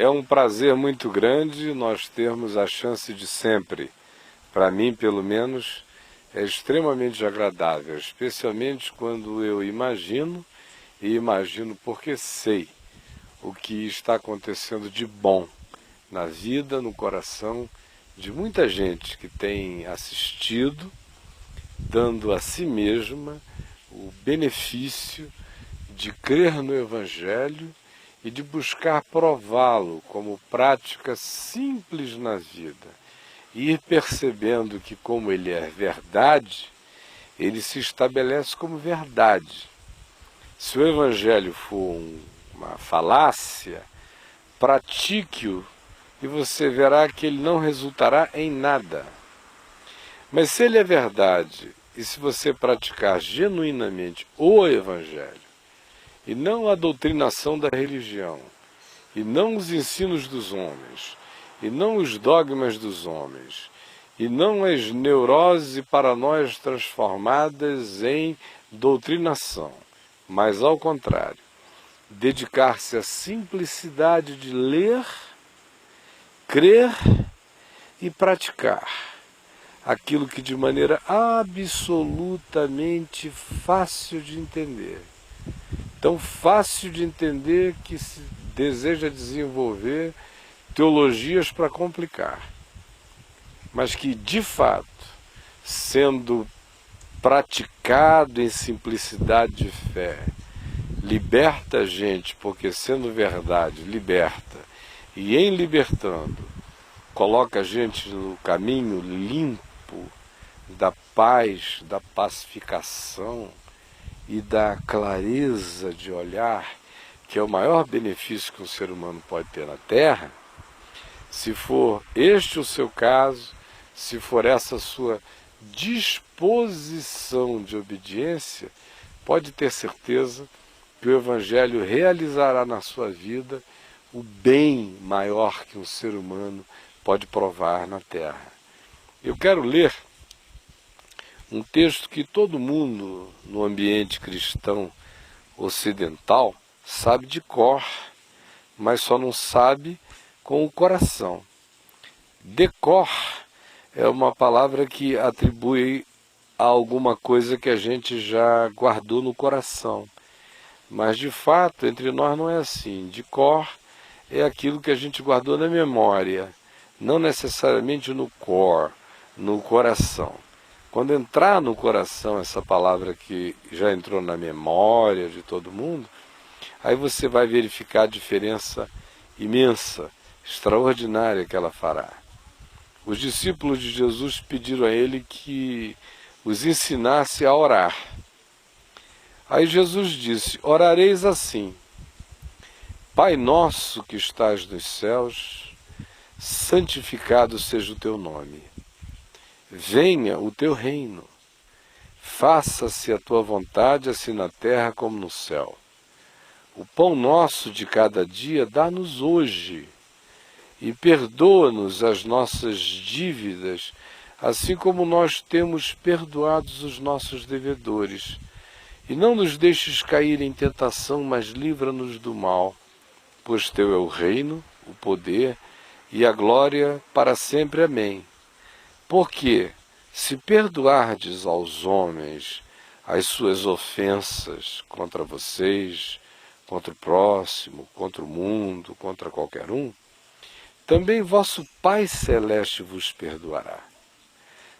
É um prazer muito grande nós termos a chance de sempre, para mim pelo menos, é extremamente agradável, especialmente quando eu imagino, e imagino porque sei o que está acontecendo de bom na vida, no coração de muita gente que tem assistido, dando a si mesma o benefício de crer no Evangelho e de buscar prová-lo como prática simples na vida. E ir percebendo que, como ele é verdade, ele se estabelece como verdade. Se o Evangelho for uma falácia, pratique-o e você verá que ele não resultará em nada. Mas se ele é verdade, e se você praticar genuinamente o Evangelho, e não a doutrinação da religião, e não os ensinos dos homens, e não os dogmas dos homens, e não as neuroses e paranoias transformadas em doutrinação, mas ao contrário, dedicar-se à simplicidade de ler, crer e praticar aquilo que de maneira absolutamente fácil de entender, tão fácil de entender que se deseja desenvolver teologias para complicar, mas que de fato, sendo praticado em simplicidade de fé, liberta a gente, porque sendo verdade, liberta, e em libertando, coloca a gente no caminho limpo da paz, da pacificação e da clareza de olhar, que é o maior benefício que um ser humano pode ter na Terra. Se for este o seu caso, se for essa a sua disposição de obediência, pode ter certeza que o Evangelho realizará na sua vida o bem maior que um ser humano pode provar na Terra. Eu quero ler um texto que todo mundo no ambiente cristão ocidental sabe de cor, mas só não sabe com o coração. Decor é uma palavra que atribui a alguma coisa que a gente já guardou no coração. Mas de fato, entre nós não é assim. De cor é aquilo que a gente guardou na memória, não necessariamente no core, no coração. Quando entrar no coração essa palavra que já entrou na memória de todo mundo, aí você vai verificar a diferença imensa, extraordinária que ela fará. Os discípulos de Jesus pediram a ele que os ensinasse a orar. Aí Jesus disse: orareis assim: Pai nosso que estás nos céus, santificado seja o teu nome. Venha o teu reino. Faça-se a tua vontade, assim na terra como no céu. O pão nosso de cada dia dá-nos hoje. E perdoa-nos as nossas dívidas, assim como nós temos perdoados os nossos devedores. E não nos deixes cair em tentação, mas livra-nos do mal. Pois teu é o reino, o poder e a glória para sempre. Amém. Porque, se perdoardes aos homens as suas ofensas contra vocês, contra o próximo, contra o mundo, contra qualquer um, também vosso Pai Celeste vos perdoará.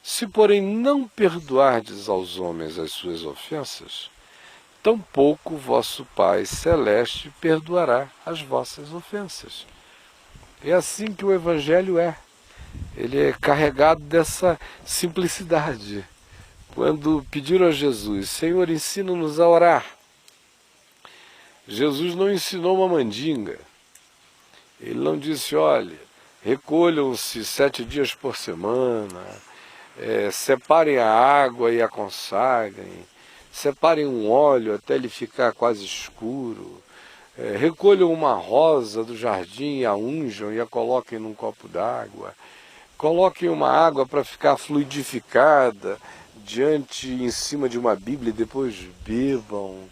Se, porém, não perdoardes aos homens as suas ofensas, tampouco vosso Pai Celeste perdoará as vossas ofensas. É assim que o Evangelho é. Ele é carregado dessa simplicidade. Quando pediram a Jesus: Senhor, ensina-nos a orar, Jesus não ensinou uma mandinga. Ele não disse: olha, recolham-se 7 dias por semana, separem a água e a consagrem, separem um óleo até ele ficar quase escuro, recolham uma rosa do jardim e a unjam e a coloquem num copo d'água, coloquem uma água para ficar fluidificada em cima de uma Bíblia e depois bebam.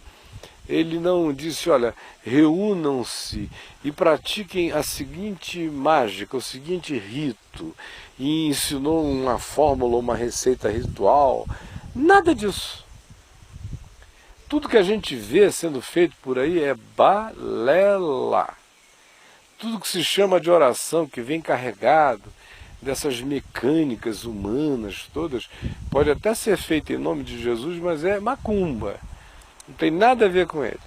ele não disse, olha, reúnam-se e pratiquem a seguinte mágica, o seguinte rito, e ensinou uma fórmula, uma receita ritual. Nada disso. Tudo que a gente vê sendo feito por aí é balela. Tudo que se chama de oração, que vem carregado dessas mecânicas humanas todas, pode até ser feito em nome de Jesus, mas é macumba. Não tem nada a ver com ele.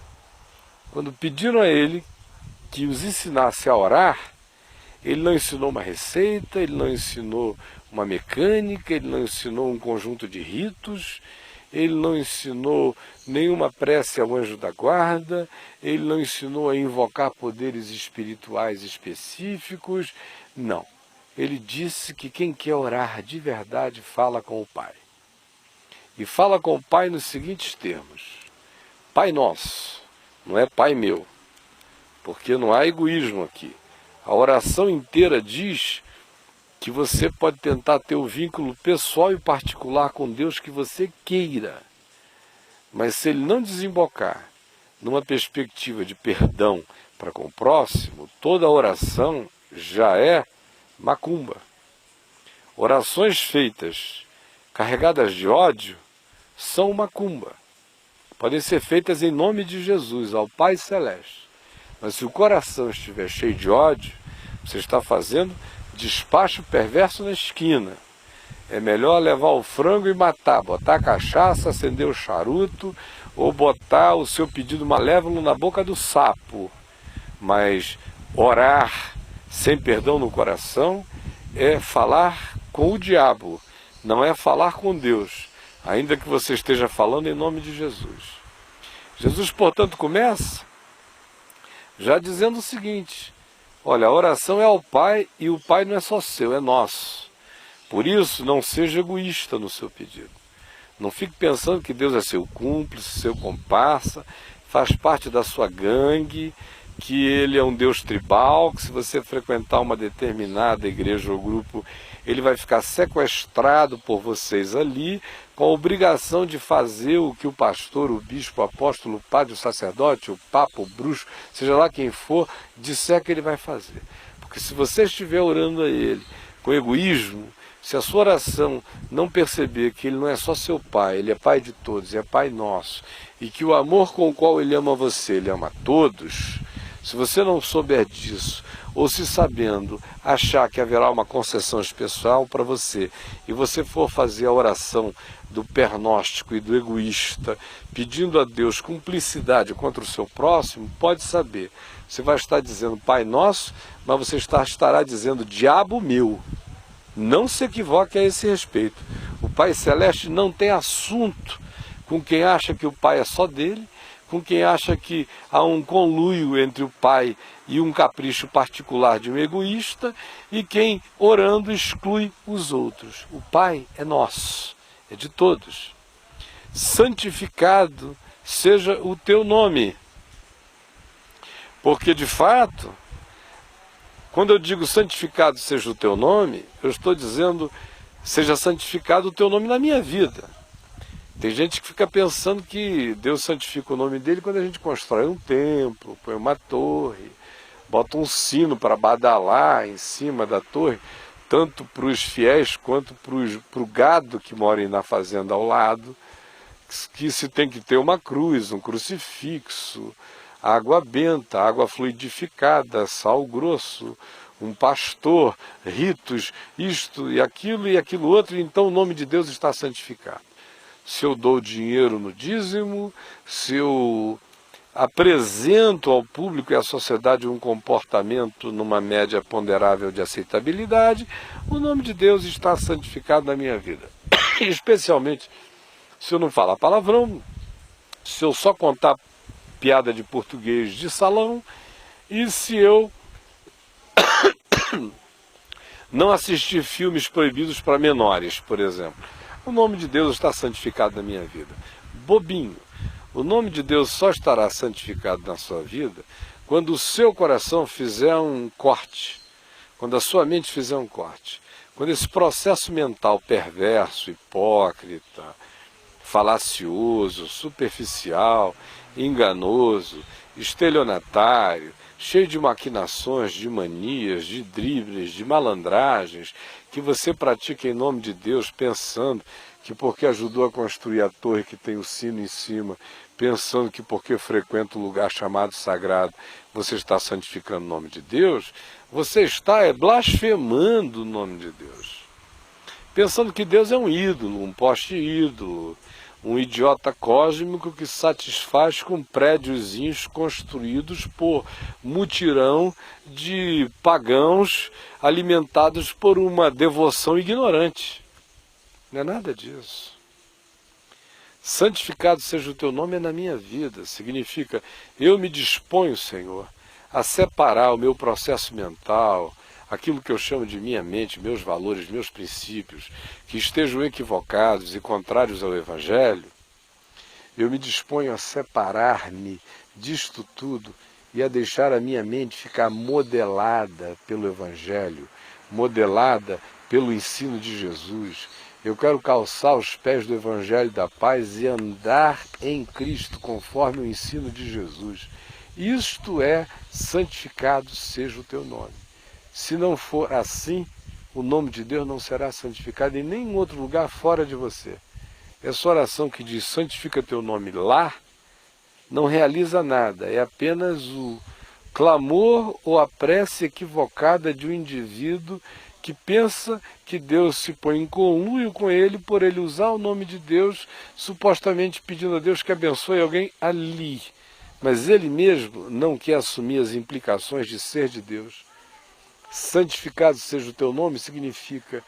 Quando pediram a ele que os ensinasse a orar, ele não ensinou uma receita, ele não ensinou uma mecânica, ele não ensinou um conjunto de ritos, ele não ensinou nenhuma prece ao anjo da guarda, ele não ensinou a invocar poderes espirituais específicos, não. Ele disse que quem quer orar de verdade fala com o Pai. E fala com o Pai nos seguintes termos: Pai nosso, não é Pai meu, porque não há egoísmo aqui. A oração inteira diz que você pode tentar ter o vínculo pessoal e particular com Deus que você queira, mas se ele não desembocar numa perspectiva de perdão para com o próximo, toda oração já é macumba. Orações feitas carregadas de ódio são macumba. Podem ser feitas em nome de Jesus, ao Pai Celeste. Mas se o coração estiver cheio de ódio, você está fazendo despacho perverso na esquina. É melhor levar o frango e matar, botar a cachaça, acender o charuto, ou botar o seu pedido malévolo na boca do sapo. Mas orar sem perdão no coração é falar com o diabo, não é falar com Deus, ainda que você esteja falando em nome de Jesus. Jesus, portanto, começa já dizendo o seguinte: olha, a oração é ao Pai e o Pai não é só seu, é nosso. Por isso, não seja egoísta no seu pedido. Não fique pensando que Deus é seu cúmplice, seu comparsa, faz parte da sua gangue, que ele é um Deus tribal, que se você frequentar uma determinada igreja ou grupo, ele vai ficar sequestrado por vocês ali, com a obrigação de fazer o que o pastor, o bispo, o apóstolo, o padre, o sacerdote, o papa, o bruxo, seja lá quem for, disser que ele vai fazer. Porque se você estiver orando a ele com egoísmo, se a sua oração não perceber que ele não é só seu pai, ele é pai de todos, é pai nosso, e que o amor com o qual ele ama você, ele ama a todos, se você não souber disso, ou se sabendo achar que haverá uma concessão especial para você, e você for fazer a oração do pernóstico e do egoísta, pedindo a Deus cumplicidade contra o seu próximo, pode saber, você vai estar dizendo Pai Nosso, mas você estará dizendo diabo meu. Não se equivoque a esse respeito. O Pai Celeste não tem assunto com quem acha que o Pai é só dele, com quem acha que há um conluio entre o Pai e um capricho particular de um egoísta, e quem, orando, exclui os outros. O Pai é nosso, é de todos. Santificado seja o teu nome. Porque, de fato, quando eu digo santificado seja o teu nome, eu estou dizendo seja santificado o teu nome na minha vida. Tem gente que fica pensando que Deus santifica o nome dele quando a gente constrói um templo, põe uma torre, bota um sino para badalar em cima da torre, tanto para os fiéis quanto para o gado que mora na fazenda ao lado, que se tem que ter uma cruz, um crucifixo, água benta, água fluidificada, sal grosso, um pastor, ritos, isto e aquilo outro, então o nome de Deus está santificado. Se eu dou dinheiro no dízimo, se eu apresento ao público e à sociedade um comportamento numa média ponderável de aceitabilidade, o nome de Deus está santificado na minha vida. Especialmente se eu não falar palavrão, se eu só contar piada de português de salão, e se eu não assistir filmes proibidos para menores, por exemplo. O nome de Deus está santificado na minha vida. Bobinho. O nome de Deus só estará santificado na sua vida quando o seu coração fizer um corte, quando a sua mente fizer um corte, quando esse processo mental perverso, hipócrita, falacioso, superficial, enganoso, estelionatário, cheio de maquinações, de manias, de dribles, de malandragens, que você pratica em nome de Deus, pensando que porque ajudou a construir a torre que tem o sino em cima, pensando que porque frequenta um lugar chamado sagrado, você está santificando o nome de Deus, você está blasfemando o nome de Deus. Pensando que Deus é um ídolo, um poste ídolo, um idiota cósmico que satisfaz com prédiozinhos construídos por mutirão de pagãos alimentados por uma devoção ignorante. Não é nada disso. Santificado seja o teu nome na minha vida. Significa, eu me disponho, Senhor, a separar o meu processo mental, aquilo que eu chamo de minha mente, meus valores, meus princípios, que estejam equivocados e contrários ao Evangelho. Eu me disponho a separar-me disto tudo e a deixar a minha mente ficar modelada pelo Evangelho, modelada pelo ensino de Jesus. Eu quero calçar os pés do Evangelho da paz e andar em Cristo conforme o ensino de Jesus. Isto é, santificado seja o teu nome. Se não for assim, o nome de Deus não será santificado em nenhum outro lugar fora de você. Essa oração que diz santifica teu nome lá, não realiza nada, é apenas o clamor ou a prece equivocada de um indivíduo que pensa que Deus se põe em conluio com ele por ele usar o nome de Deus, supostamente pedindo a Deus que abençoe alguém ali. Mas ele mesmo não quer assumir as implicações de ser de Deus. Santificado seja o teu nome significa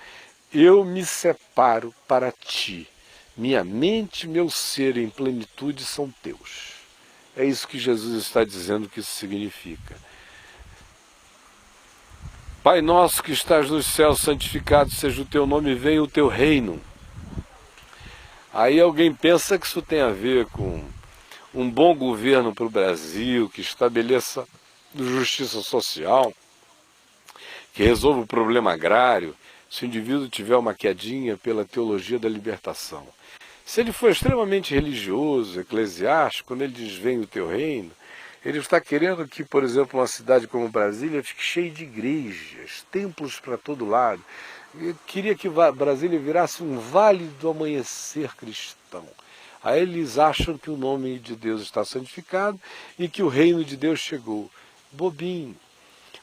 eu me separo para ti. Minha mente e meu ser em plenitude são teus. É isso que Jesus está dizendo que isso significa. Pai nosso que estás nos céus, santificado seja o teu nome, venha o teu reino. Aí alguém pensa que isso tem a ver com um bom governo para o Brasil, que estabeleça justiça social, que resolva o problema agrário, se o indivíduo tiver uma quedinha pela teologia da libertação. Se ele for extremamente religioso, eclesiástico, quando ele diz vem o teu reino, ele está querendo que, por exemplo, uma cidade como Brasília fique cheia de igrejas, templos para todo lado. Eu queria que Brasília virasse um vale do amanhecer cristão. Aí eles acham que o nome de Deus está santificado e que o reino de Deus chegou. Bobinho.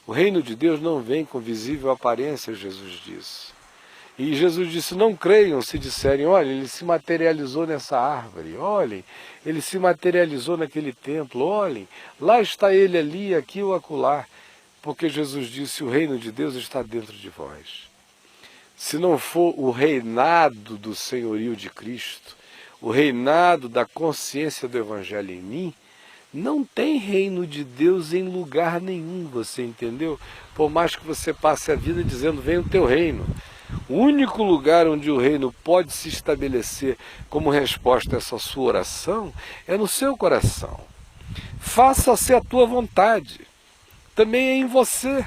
O reino de Deus não vem com visível aparência, Jesus disse. E Jesus disse, não creiam se disserem, olha, ele se materializou nessa árvore, olhem, ele se materializou naquele templo, olhem, lá está ele ali, aqui ou acolá. Porque Jesus disse, o reino de Deus está dentro de vós. Se não for o reinado do senhorio de Cristo, o reinado da consciência do Evangelho em mim, não tem reino de Deus em lugar nenhum, você entendeu? Por mais que você passe a vida dizendo, vem o teu reino. O único lugar onde o reino pode se estabelecer como resposta a essa sua oração é no seu coração. Faça-se a tua vontade. Também é em você.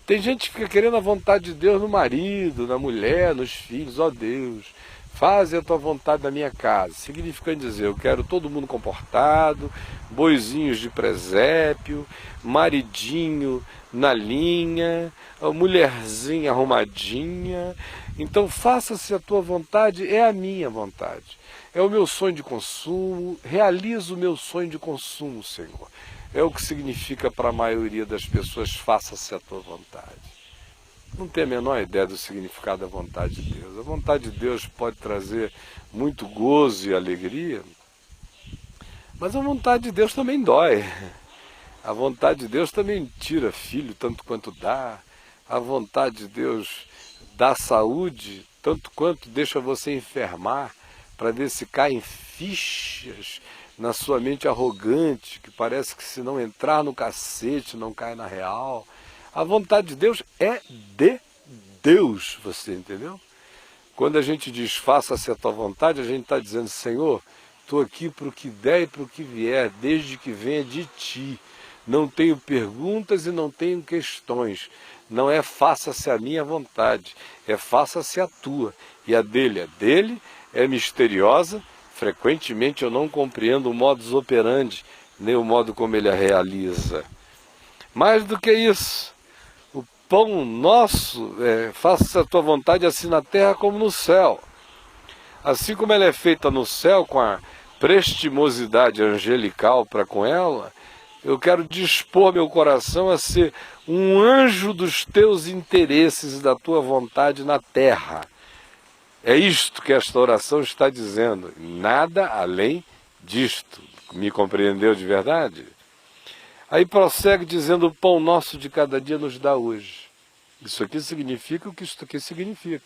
Tem gente que fica querendo a vontade de Deus no marido, na mulher, nos filhos. Ó Deus, faze a tua vontade na minha casa. Significando dizer, eu quero todo mundo comportado, boizinhos de presépio, maridinho na linha, mulherzinha arrumadinha. Então faça-se a tua vontade, é a minha vontade. É o meu sonho de consumo, realizo o meu sonho de consumo, Senhor. É o que significa para a maioria das pessoas, faça-se a tua vontade. Não tem a menor ideia do significado da vontade de Deus. A vontade de Deus pode trazer muito gozo e alegria, mas a vontade de Deus também dói. A vontade de Deus também tira filho, tanto quanto dá. A vontade de Deus dá saúde, tanto quanto deixa você enfermar, para ver se caem fichas na sua mente arrogante, que parece que se não entrar no cacete, não cai na real. A vontade de Deus é de Deus, você entendeu? Quando a gente diz, faça-se a tua vontade, a gente está dizendo, Senhor, estou aqui para o que der e para o que vier, desde que venha de ti. Não tenho perguntas e não tenho questões. Não é faça-se a minha vontade, é faça-se a tua. E a dele, é misteriosa, Frequentemente eu não compreendo o modus operandi, nem o modo como ele a realiza. Mais do que isso, o pão nosso, faça a tua vontade assim na terra como no céu. Assim como ela é feita no céu, com a prestimosidade angelical para com ela, eu quero dispor meu coração a ser um anjo dos teus interesses e da tua vontade na terra. É isto que esta oração está dizendo, nada além disto. Me compreendeu de verdade? Aí prossegue dizendo, o pão nosso de cada dia nos dá hoje. Isso aqui significa o que isto aqui significa.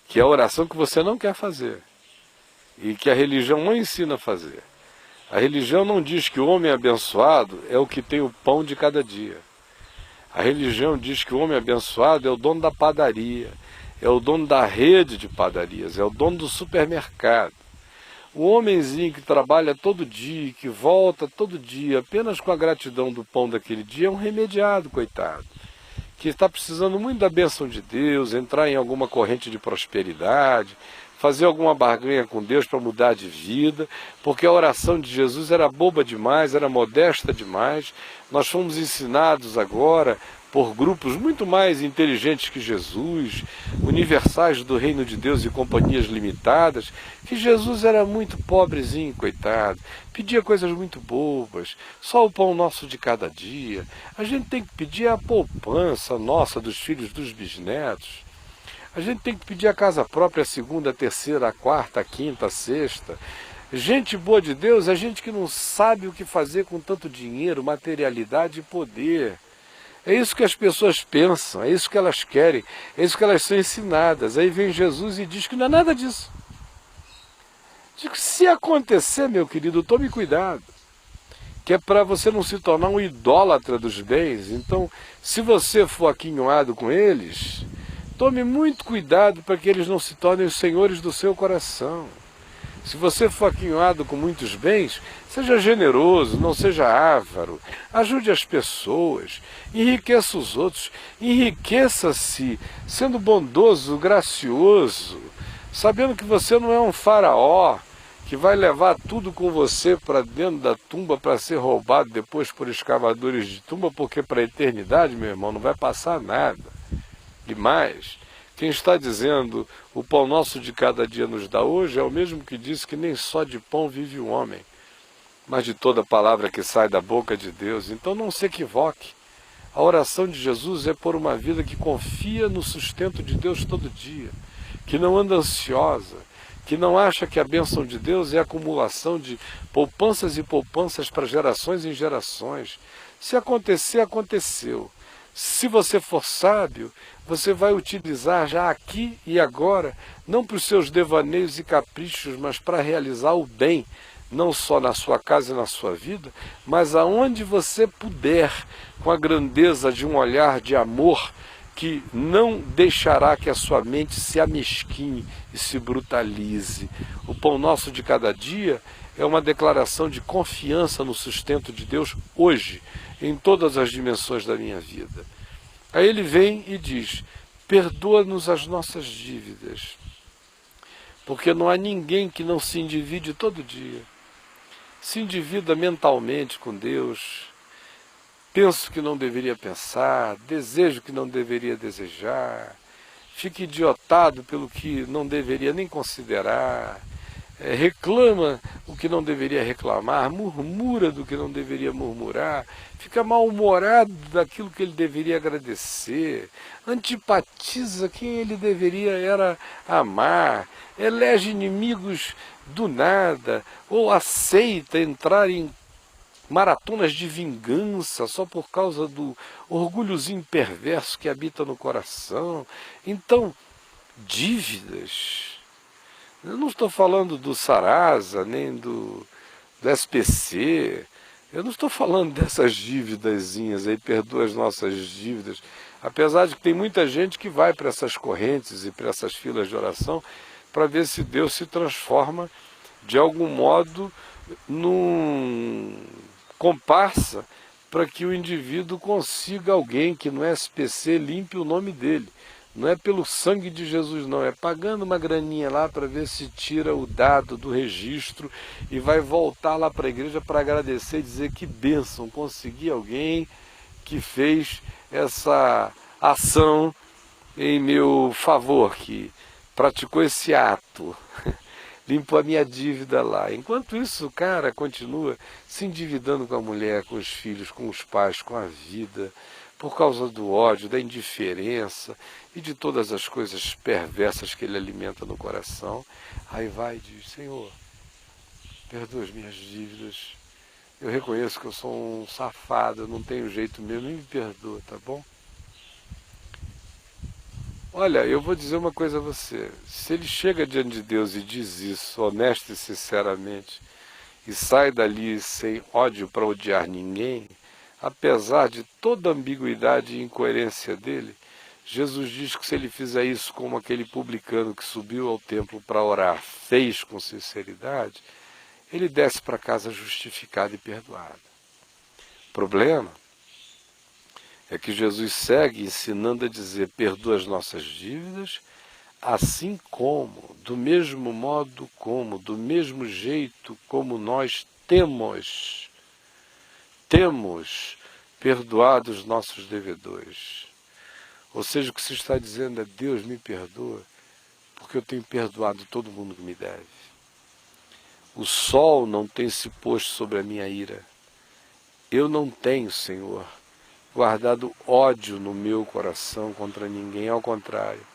Que é a oração que você não quer fazer. E que a religião não ensina a fazer. A religião não diz que o homem abençoado é o que tem o pão de cada dia. A religião diz que o homem abençoado é o dono da padaria, é o dono da rede de padarias, é o dono do supermercado. O homenzinho que trabalha todo dia, que volta todo dia, apenas com a gratidão do pão daquele dia, é um remediado, coitado. Que está precisando muito da bênção de Deus, entrar em alguma corrente de prosperidade, fazer alguma barganha com Deus para mudar de vida, porque a oração de Jesus era boba demais, era modesta demais. Nós fomos ensinados agora por grupos muito mais inteligentes que Jesus, universais do reino de Deus e companhias limitadas, que Jesus era muito pobrezinho, coitado, pedia coisas muito bobas, só o pão nosso de cada dia. A gente tem que pedir a poupança nossa dos filhos dos bisnetos. A gente tem que pedir a casa própria, a segunda, a terceira, a quarta, a quinta, a sexta. Gente boa de Deus é gente que não sabe o que fazer com tanto dinheiro, materialidade e poder. É isso que as pessoas pensam, é isso que elas querem, é isso que elas são ensinadas. Aí vem Jesus e diz que não é nada disso. Diz que se acontecer, meu querido, tome cuidado. Que é para você não se tornar um idólatra dos bens. Então, se você for aquinhoado com eles, tome muito cuidado para que eles não se tornem os senhores do seu coração. Se você for aquinhoado com muitos bens, seja generoso, não seja avaro, ajude as pessoas, enriqueça os outros, enriqueça-se, sendo bondoso, gracioso, sabendo que você não é um faraó, que vai levar tudo com você para dentro da tumba para ser roubado depois por escavadores de tumba, porque para a eternidade, meu irmão, não vai passar nada. E mais, quem está dizendo o pão nosso de cada dia nos dá hoje é o mesmo que disse que nem só de pão vive o homem, mas de toda palavra que sai da boca de Deus. Então não se equivoque. A oração de Jesus é por uma vida que confia no sustento de Deus todo dia, que não anda ansiosa, que não acha que a bênção de Deus é a acumulação de poupanças e poupanças para gerações em gerações. Se acontecer, aconteceu. Se você for sábio, você vai utilizar já aqui e agora, não para os seus devaneios e caprichos, mas para realizar o bem, não só na sua casa e na sua vida, mas aonde você puder, com a grandeza de um olhar de amor, que não deixará que a sua mente se amesquinhe e se brutalize. O pão nosso de cada dia é uma declaração de confiança no sustento de Deus hoje, em todas as dimensões da minha vida. Aí ele vem e diz, perdoa-nos as nossas dívidas, porque não há ninguém que não se endivide todo dia. Se endivida mentalmente com Deus, penso que não deveria pensar, desejo que não deveria desejar, fica idiotado pelo que não deveria nem considerar, reclama o que não deveria reclamar, murmura do que não deveria murmurar, fica mal-humorado daquilo que ele deveria agradecer, antipatiza quem ele deveria era amar, elege inimigos do nada, ou aceita entrar em maratonas de vingança só por causa do orgulhozinho perverso que habita no coração. Então, dívidas. Eu não estou falando do Sarasa, nem do SPC, eu não estou falando dessas dívidazinhas aí, perdoa as nossas dívidas, apesar de que tem muita gente que vai para essas correntes e para essas filas de oração para ver se Deus se transforma de algum modo num comparsa para que o indivíduo consiga alguém que no SPC limpe o nome dele. Não é pelo sangue de Jesus, não. É pagando uma graninha lá para ver se tira o dado do registro e vai voltar lá para a igreja para agradecer e dizer que bênção, consegui alguém que fez essa ação em meu favor, que praticou esse ato, limpou a minha dívida lá. Enquanto isso, o cara continua se endividando com a mulher, com os filhos, com os pais, com a vida, por causa do ódio, da indiferença e de todas as coisas perversas que ele alimenta no coração. Aí vai e diz: Senhor, perdoa as minhas dívidas. Eu reconheço que eu sou um safado, eu não tenho jeito mesmo, me perdoa, tá bom? Olha, eu vou dizer uma coisa a você. Se ele chega diante de Deus e diz isso, honesto e sinceramente, e sai dali sem ódio para odiar ninguém, apesar de toda a ambiguidade e incoerência dele, Jesus diz que se ele fizer isso como aquele publicano que subiu ao templo para orar, fez com sinceridade, ele desce para casa justificado e perdoado. O problema é que Jesus segue ensinando a dizer: perdoa as nossas dívidas, assim como, do mesmo modo como, do mesmo jeito como nós temos perdoado os nossos devedores. Ou seja, o que se está dizendo é: Deus me perdoa, porque eu tenho perdoado todo mundo que me deve. O sol não tem se posto sobre a minha ira. Eu não tenho, Senhor, guardado ódio no meu coração contra ninguém, ao contrário.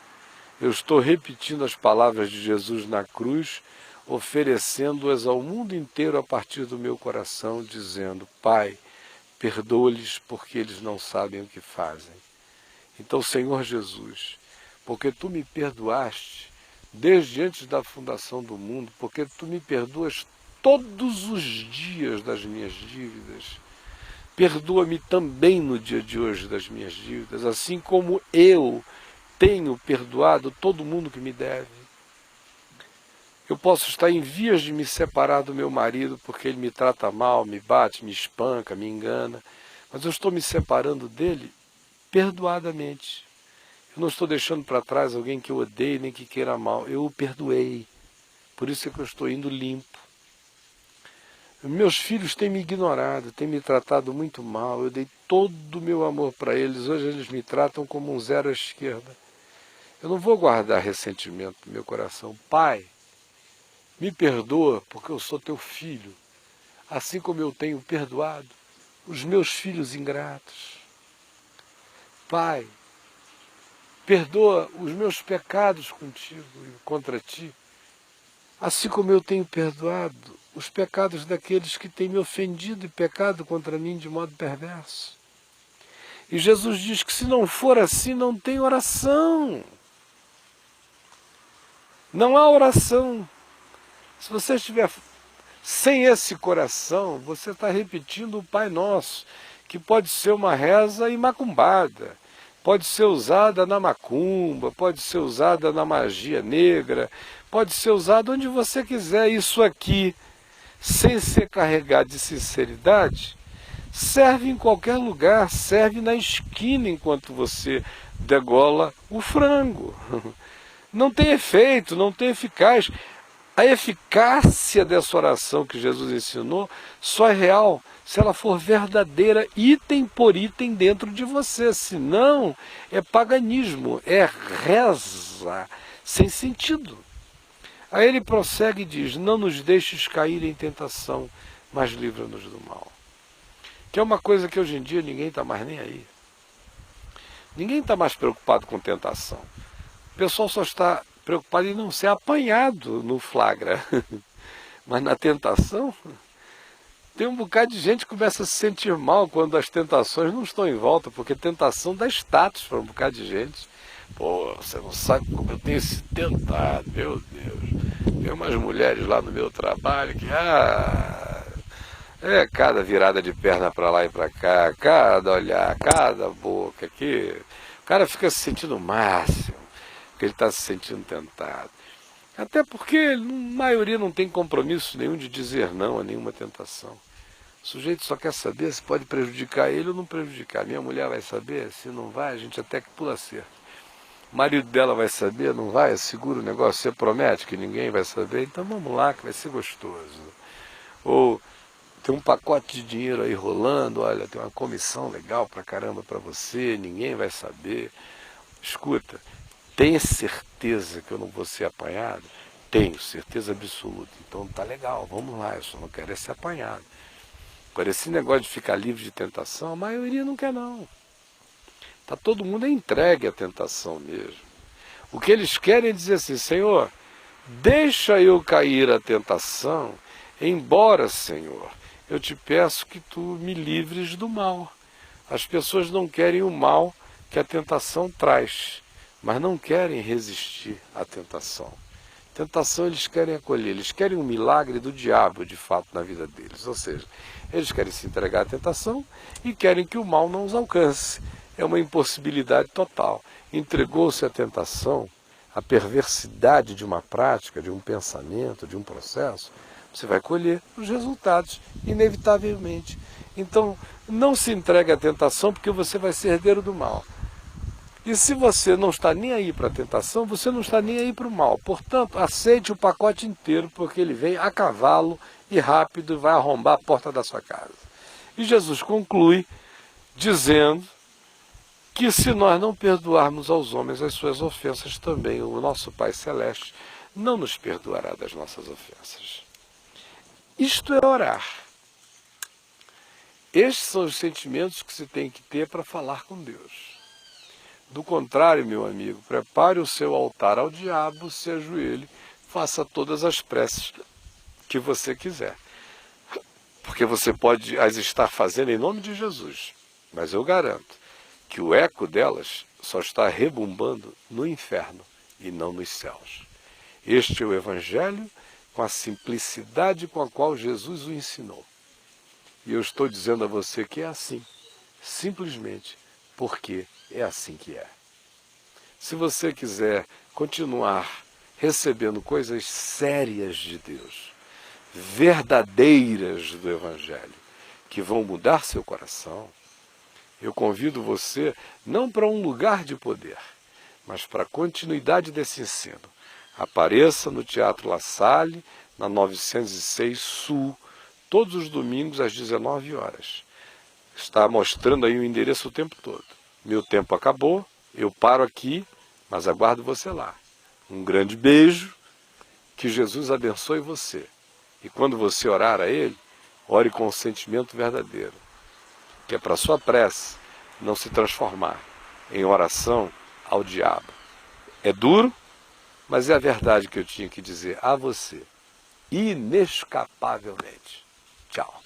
Eu estou repetindo as palavras de Jesus na cruz, oferecendo-as ao mundo inteiro a partir do meu coração, dizendo: Pai, perdoa-lhes porque eles não sabem o que fazem. Então, Senhor Jesus, porque Tu me perdoaste desde antes da fundação do mundo, porque Tu me perdoas todos os dias das minhas dívidas, perdoa-me também no dia de hoje das minhas dívidas, assim como eu tenho perdoado todo mundo que me deve. Eu posso estar em vias de me separar do meu marido porque ele me trata mal, me bate, me espanca, me engana, mas eu estou me separando dele perdoadamente. Eu não estou deixando para trás alguém que eu odeie nem que queira mal. Eu o perdoei. Por isso é que eu estou indo limpo. Meus filhos têm me ignorado, têm me tratado muito mal. Eu dei todo o meu amor para eles. Hoje eles me tratam como um zero à esquerda. Eu não vou guardar ressentimento no meu coração. Pai, me perdoa porque eu sou teu filho, assim como eu tenho perdoado os meus filhos ingratos. Pai, perdoa os meus pecados contigo e contra ti, assim como eu tenho perdoado os pecados daqueles que têm me ofendido e pecado contra mim de modo perverso. E Jesus diz que se não for assim, não tem oração. Não há oração. Se você estiver sem esse coração, você está repetindo o Pai Nosso, que pode ser uma reza imacumbada, pode ser usada na macumba, pode ser usada na magia negra, pode ser usada onde você quiser. Isso aqui, sem ser carregado de sinceridade, serve em qualquer lugar, serve na esquina enquanto você degola o frango. Não tem efeito, não tem eficaz. A eficácia dessa oração que Jesus ensinou só é real se ela for verdadeira, item por item dentro de você. Senão, é paganismo, é reza sem sentido. Aí ele prossegue e diz: não nos deixes cair em tentação, mas livra-nos do mal. Que é uma coisa que hoje em dia ninguém está mais nem aí. Ninguém está mais preocupado com tentação. O pessoal só está preocupado em não ser apanhado no flagra. Mas na tentação, tem um bocado de gente que começa a se sentir mal quando as tentações não estão em volta, porque tentação dá status para um bocado de gente. Pô, você não sabe como eu tenho se tentado, meu Deus. Tem umas mulheres lá no meu trabalho que, cada virada de perna para lá e para cá, cada olhar, cada boca, que o cara fica se sentindo o máximo, porque ele está se sentindo tentado. Até porque a maioria não tem compromisso nenhum de dizer não a nenhuma tentação. O sujeito só quer saber se pode prejudicar ele ou não prejudicar. Minha mulher vai saber, se não vai, a gente até que pula cerca. O marido dela vai saber? Não vai? Segura o negócio, você promete que ninguém vai saber? Então vamos lá, que vai ser gostoso. Ou tem um pacote de dinheiro aí rolando, olha, tem uma comissão legal pra caramba pra você, ninguém vai saber. Escuta, tem certeza que eu não vou ser apanhado? Tenho, certeza absoluta. Então tá legal, vamos lá, eu só não quero é ser apanhado. Agora, esse negócio de ficar livre de tentação, a maioria não quer não. Tá todo mundo entregue à tentação mesmo. O que eles querem é dizer assim, Senhor, deixa eu cair à tentação, embora, Senhor, eu te peço que tu me livres do mal. As pessoas não querem o mal que a tentação traz, mas não querem resistir à tentação. Tentação eles querem acolher, eles querem um milagre do diabo, de fato, na vida deles. Ou seja, eles querem se entregar à tentação e querem que o mal não os alcance. É uma impossibilidade total. Entregou-se à tentação, à perversidade de uma prática, de um pensamento, de um processo, você vai colher os resultados, inevitavelmente. Então, não se entregue à tentação porque você vai ser herdeiro do mal. E se você não está nem aí para a tentação, você não está nem aí para o mal. Portanto, aceite o pacote inteiro, porque ele vem a cavalo e rápido e vai arrombar a porta da sua casa. E Jesus conclui dizendo que se nós não perdoarmos aos homens as suas ofensas, também o nosso Pai Celeste não nos perdoará das nossas ofensas. Isto é orar. Estes são os sentimentos que se tem que ter para falar com Deus. Do contrário, meu amigo, prepare o seu altar ao diabo, se ajoelhe, faça todas as preces que você quiser. Porque você pode as estar fazendo em nome de Jesus, mas eu garanto que o eco delas só está rebumbando no inferno e não nos céus. Este é o Evangelho com a simplicidade com a qual Jesus o ensinou. E eu estou dizendo a você que é assim, simplesmente porque é assim que é. Se você quiser continuar recebendo coisas sérias de Deus, verdadeiras do Evangelho, que vão mudar seu coração, eu convido você não para um lugar de poder, mas para a continuidade desse ensino. Apareça no Teatro La Salle, na 906 Sul, todos os domingos às 19 horas. Está mostrando aí o endereço o tempo todo. Meu tempo acabou, eu paro aqui, mas aguardo você lá. Um grande beijo, que Jesus abençoe você. E quando você orar a Ele, ore com um sentimento verdadeiro, que é para sua prece não se transformar em oração ao diabo. É duro, mas é a verdade que eu tinha que dizer a você, inescapavelmente. Tchau.